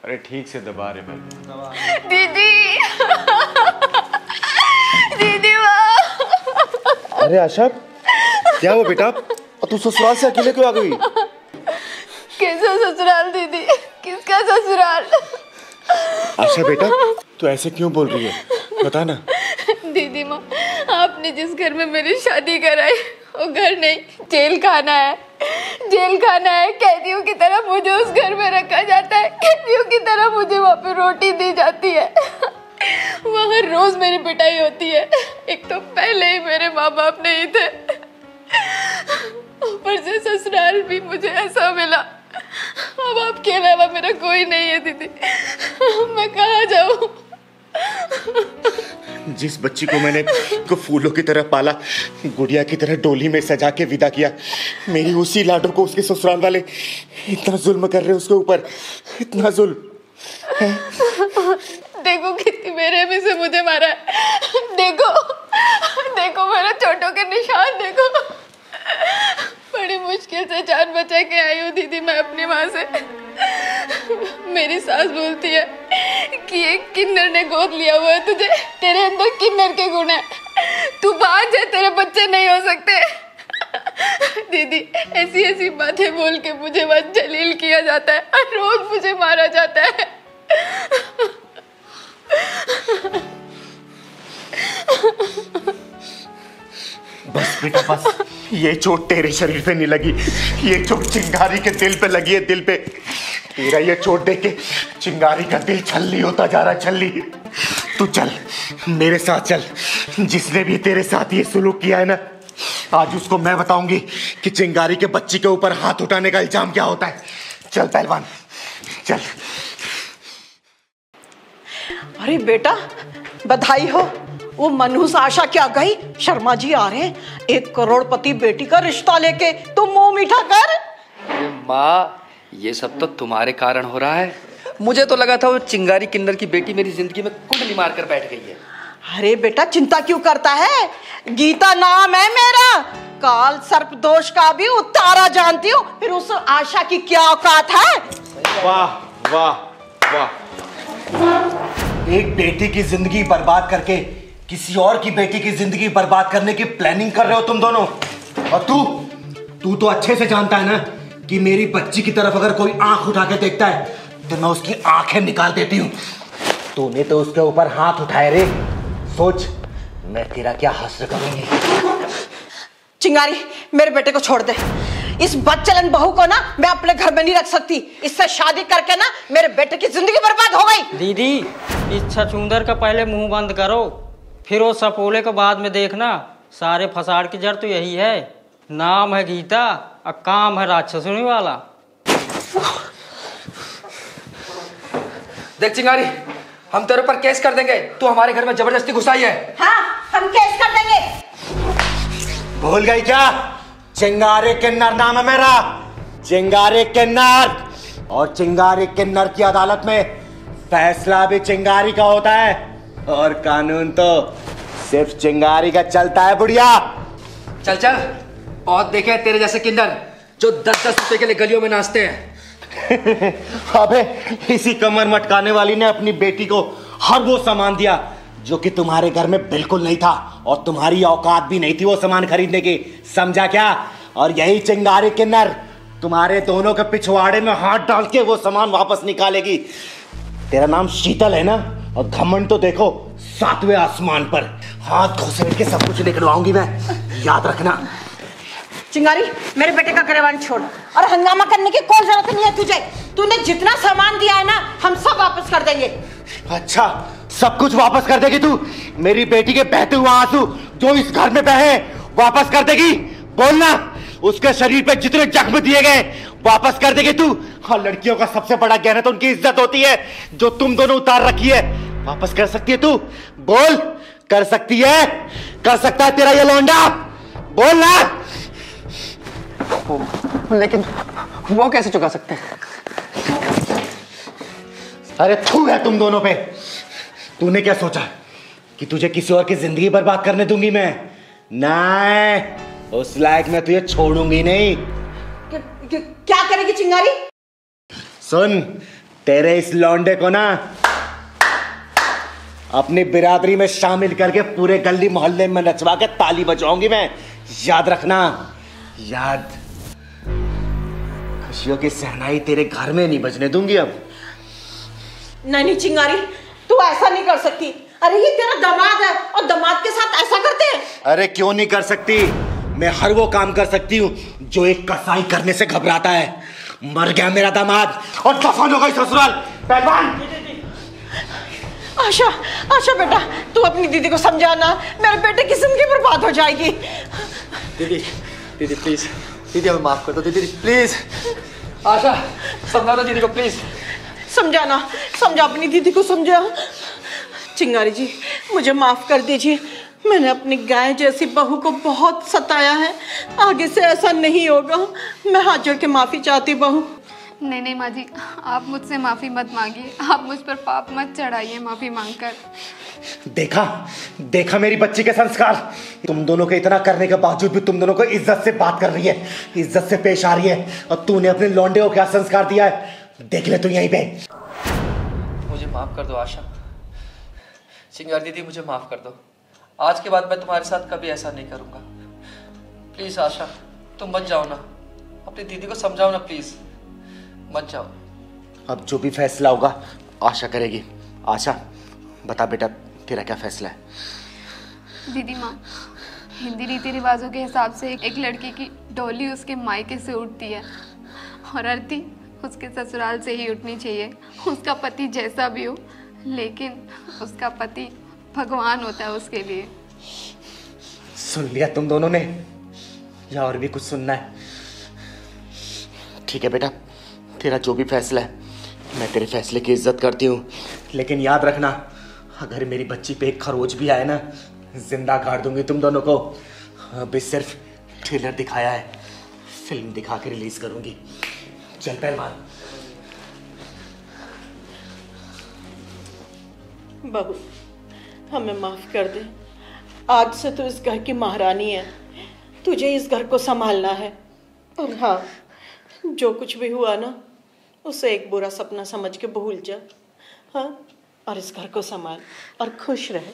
अरे ठीक से दबा रे मैं। दीदी दीदी माँ। अरे आशा क्या हुआ बेटा? और तू ससुराल से अकेले क्यों आ गई? कैसा ससुराल दीदी? किसका ससुराल? आशा बेटा तू ऐसे क्यों बोल रही है, बता ना। दीदी माँ, आपने जिस घर में मेरी शादी कराई वो घर नहीं, जेल खाना है। जेल खाना है। कैदियों की तरह मुझे उस घर में रखा जाता है। कैदियों की तरह मुझे वहाँ पे रोटी दी जाती है। वहाँ रोज मेरी पिटाई होती है। एक तो पहले ही मेरे माँ बाप नहीं थे, ऊपर से ससुराल भी मुझे ऐसा मिला। अब आपके अलावा मेरा कोई नहीं है दीदी, मैं कहाँ जाऊँ? जिस बच्ची को मैंने फूलों की तरह पाला, गुड़िया की तरह डोली में सजा के विदा किया, मेरी उसी लाडो को उसके ससुराल वाले इतना जुल्म कर रहे हैं उसके ऊपर, इतना जुल्म। देखो कितनी बेरहमी से मुझे मारा है। देखो देखो मेरे चोटों के निशान देखो। बड़ी मुश्किल से जान बचा के आई हूँ दीदी मैं अपनी माँ से। मेरी सास बोलती है कि एक किन्नर ने गोद लिया हुआ है तुझे, तेरे अंदर किन्नर के गुण है, तू बाज है, तेरे बच्चे नहीं हो सकते। दीदी ऐसी ऐसी बातें बोल के मुझे बस जलील किया जाता है और रोज मुझे मारा जाता है। बस बेटा बस, ये चोट तेरे शरीर पे नहीं लगी, ये चोट चिंगारी के दिल पे लगी है, दिल पे। तेरा ये चोट देख के चिंगारी का दिल छल्ली होता जा रहा है, छल्ली। तू चल मेरे साथ चल। जिसने भी तेरे साथ ये सुलूक किया है ना, आज उसको मैं बताऊंगी कि चिंगारी के बच्ची के ऊपर हाथ उठाने का इल्जाम क्या होता है। चल पहलवान चल। अरे बेटा बधाई हो, वो मनहूस आशा क्या गई, शर्मा जी आ रहे हैं 1 करोड़पति बेटी का रिश्ता लेके, तुम मुंह मीठा कर। अरे माँ, ये सब तो तुम्हारे कारण हो रहा है। मुझे तो लगा था वो चिंगारी किन्नर की बेटी मेरी जिंदगी में कुंडली मार कर बैठ गई है। अरे बेटा चिंता क्यों करता है, गीता नाम है मेरा, काल सर्प दोष का भी उतारा जानती हूँ, फिर उस आशा की क्या औकात है। वाह वाह वाह, एक बेटी की जिंदगी बर्बाद करके किसी और की बेटी की जिंदगी बर्बाद करने की प्लानिंग कर रहे हो तुम दोनों। और तू तो अच्छे से जानता है ना कि मेरी बच्ची की तरफ अगर कोई आंख उठा के देखता है तो मैं उसकी आंखें निकाल देती हूँ। तूने तो उसके ऊपर हाथ उठाए रे, सोच मैं तेरा क्या हश्र करूंगी। चिंगारी मेरे बेटे को छोड़ दे, इस बदचलन बहू को ना मैं अपने घर में नहीं रख सकती, इससे शादी करके ना मेरे बेटे की जिंदगी बर्बाद हो गई। दीदी इस छछूंदर का पहले मुंह बंद करो, फिर वो सपोले के बाद में देखना। सारे फसाद की जड़ तो यही है, नाम है गीता और काम है राक्षसनी वाला। देख चिंगारी, हम तेरे ऊपर केस कर देंगे, तू हमारे घर में जबरदस्ती घुसाई है। हाँ हम केस कर देंगे। भूल गई क्या? चिंगारी किन्नर नाम है मेरा, चिंगारी किन्नर। और चिंगारी किन्नर की अदालत में फैसला भी चिंगारी का होता है और कानून तो सिर्फ चिंगारी का चलता है बुढ़िया। चल चल, बहुत देखे हैं तेरे जैसे किन्नर जो 10-10 रुपए के लिए गलियों में नाचते हैं। अबे इसी कमर मटकाने वाली ने अपनी बेटी को हर वो सामान दिया जो कि तुम्हारे घर में बिल्कुल नहीं था और तुम्हारी औकात भी नहीं थी वो सामान खरीदने की, समझा क्या? और यही चिंगारी किन्नर तुम्हारे दोनों के पिछवाड़े में हाथ डाल के वो सामान वापस निकालेगी। तेरा नाम शीतल है ना, और घमंड तो देखो 7वें आसमान पर। हाथ घुसेड़ के सब कुछ निकलवाऊंगी मैं, याद रखना। चिंगारी मेरे बेटे का गिरवान छोड़ और हंगामा करने की कोई जरूरत नहीं है तुझे। तूने जितना सामान दिया है ना हम सब वापस कर देंगे। अच्छा सब कुछ वापस कर देगी तू? मेरी बेटी के बहते हुए आंसू जो इस घर में बहे वापस कर देगी? बोलना, उसके शरीर पे जितने जख्म दिए गए वापस कर देगी तू? हाँ, लड़कियों का सबसे बड़ा गहना तो उनकी इज्जत होती है जो तुम दोनों उतार रखी है। वापस कर सकती है तू? बोल, कर सकती है? कर सकता है तेरा ये लौंडा? बोल ना। लेकिन वो कैसे चुका सकते हैं? अरे थू है तुम दोनों पे। तूने क्या सोचा कि तुझे किसी और की जिंदगी बर्बाद करने दूंगी मैं? नहीं, उस लायक मैं तुझे छोड़ूंगी नहीं। क्या करेगी चिंगारी? सुन, तेरे इस लौंडे को ना अपनी बिरादरी में शामिल करके पूरे गली मोहल्ले में नचवा के ताली बजाऊंगी मैं। याद रखना, याद। खुशियों की सहनाई तेरे घर में नहीं बजने दूंगी अब। नहीं चिंगारी, तू ऐसा नहीं कर सकती। अरे ये तेरा दामाद है और दामाद के साथ ऐसा करते हैं? अरे क्यों नहीं कर सकती, मैं हर वो काम कर सकती हूँ जो एक कसाई करने से घबराता है। मर गया मेरा दामाद और दफन हो गई ससुराल। पहलवान! आशा, आशा बेटा, तू अपनी दीदी को समझाना, मेरे बेटे की जिंदगी बर्बाद हो जाएगी। दीदी, दीदी प्लीज, दीदी हमें माफ कर दो दीदी प्लीज। आशा, समझाना दीदी को प्लीज। समझाना, समझा अपनी दीदी को समझा। चिंगारी जी, मुझे माफ कर दीजिए, मैंने अपनी गाय जैसी बहू को बहुत सताया है। आगे से ऐसा नहीं होगा। मैं हाथ जोड़ के माफी चाहती बहू। नहीं नहीं माँ जी, आप मुझसे माफ़ी मत मांगिए, आप मुझ पर पाप मत चढ़ाइए माफ़ी मांगकर। देखा, देखा मेरी बच्ची के संस्कार। तुम दोनों के इतना करने के बावजूद भी तुम दोनों को इज्जत से बात कर रही है, इज्जत से पेश आ रही है। और तूने अपने लौंडे को क्या संस्कार दिया है, देख ले तू यहीं पे। मुझे माफ कर दो आशा। चिंगारी दीदी मुझे माफ कर दो। आज के बाद मैं तुम्हारे साथ कभी ऐसा नहीं करूंगा। प्लीज आशा, तुम मत जाओ ना, अपनी दीदी को समझाओ ना प्लीज, मत जाओ। अब जो भी फैसला होगा आशा करेगी। आशा बता बेटा, तेरा क्या फैसला है? दीदी माँ, हिंदी रीति रिवाजों के हिसाब से एक लड़की की डोली उसके मायके से उठती है और अर्थी उसके ससुराल से ही उठनी चाहिए। उसका पति जैसा भी हो, लेकिन उसका पति भगवान होता है उसके लिए। सुन लिया तुम दोनों ने, या और भी कुछ सुनना है? ठीक है बेटा, तेरा जो भी फैसला है, मैं तेरे फैसले की इज्जत करती हूँ। लेकिन याद रखना, अगर मेरी बच्ची पे एक खरोच भी आए ना, जिंदा गाड़ दूंगी तुम दोनों को। अभी सिर्फ ट्रेलर दिखाया है, फिल्म दिखा के रिलीज करूंगी। चल पहलवान। बहू, हमें माफ कर दे। आज से तू इस घर की महारानी है, तुझे इस घर को संभालना है। और हाँ, जो कुछ भी हुआ ना, उसे एक बुरा सपना समझ के भूल जा। हाँ, और इस घर को संभाल और खुश रहे।